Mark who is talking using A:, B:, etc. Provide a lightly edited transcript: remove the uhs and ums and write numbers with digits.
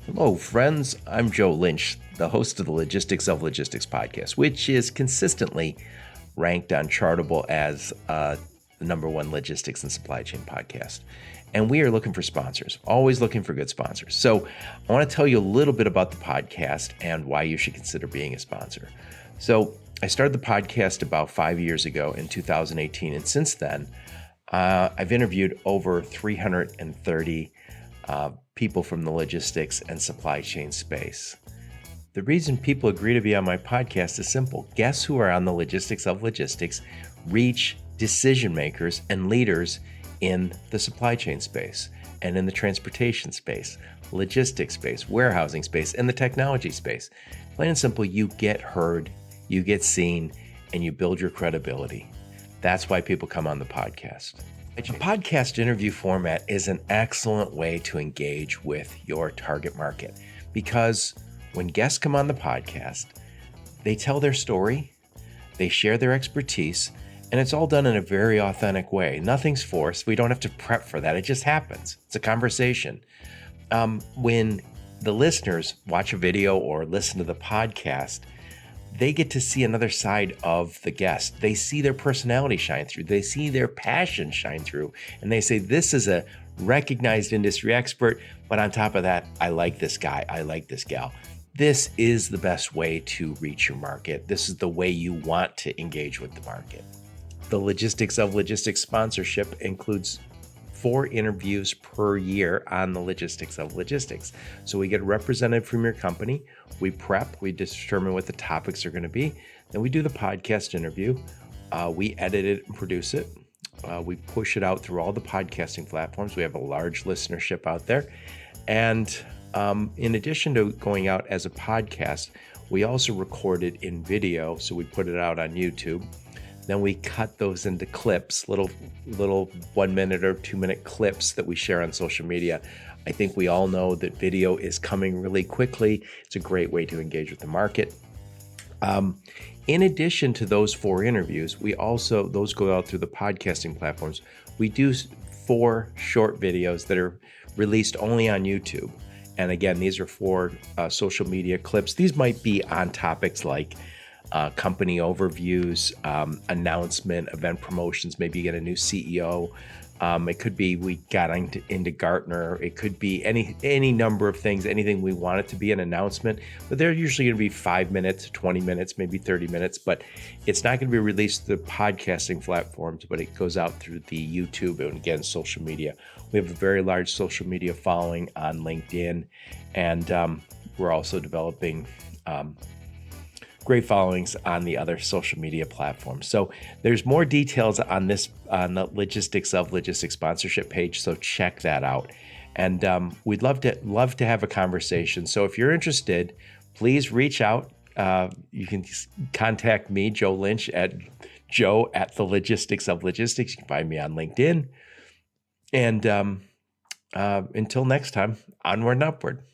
A: Hello, friends. I'm Joe Lynch, the host of the Logistics of Logistics podcast, which is consistently ranked on Chartable as the number one logistics and supply chain podcast. And we are looking for sponsors, always looking for good sponsors. So I want to tell you a little bit about the podcast and why you should consider being a sponsor. So I started the podcast about 5 years ago in 2018. And since then, I've interviewed over 330 people from the logistics and supply chain space. The reason people agree to be on my podcast is simple. Guests who are on the Logistics of Logistics reach decision makers and leaders in the supply chain space and in the transportation space, logistics space, warehousing space, and the technology space. Plain and simple, you get heard, you get seen, and you build your credibility. That's why people come on the podcast. A podcast interview format is an excellent way to engage with your target market because when guests come on the podcast, they tell their story, they share their expertise, and it's all done in a very authentic way. Nothing's forced. We don't have to prep for that. It just happens. It's a conversation. When the listeners watch a video or listen to the podcast, they get to see another side of the guest. They see their personality shine through. They see their passion shine through. And they say, this is a recognized industry expert, but on top of that, I like this guy. I like this gal. This is the best way to reach your market. This is the way you want to engage with the market. The Logistics of Logistics sponsorship includes 4 interviews per year on the Logistics of Logistics. So we get a representative from your company, we prep, we determine what the topics are going to be, then we do the podcast interview, we edit it and produce it, we push it out through all the podcasting platforms. We have a large listenership out there. And in addition to going out as a podcast, we also record it in video, so we put it out on YouTube. Then we cut those into clips, little 1 minute or 2 minute clips that we share on social media. I think we all know that video is coming really quickly. It's a great way to engage with the market. In addition to those 4 interviews, those go out through the podcasting platforms. We do 4 short videos that are released only on YouTube. And again, these are 4 social media clips. These might be on topics like company overviews, announcement, event promotions, maybe you get a new CEO. It could be we got into Gartner. It could be any number of things, anything we want it to be an announcement. But they're usually going to be 5 minutes, 20 minutes, maybe 30 minutes. But it's not going to be released to the podcasting platforms, but it goes out through the YouTube and again, social media. We have a very large social media following on LinkedIn. And we're also developing great followings on the other social media platforms. So there's more details on this on the Logistics of Logistics sponsorship page. So check that out. And we'd love to have a conversation. So if you're interested, please reach out. You can contact me, Joe Lynch, at the Logistics of Logistics. You can find me on LinkedIn. And until next time, onward and upward.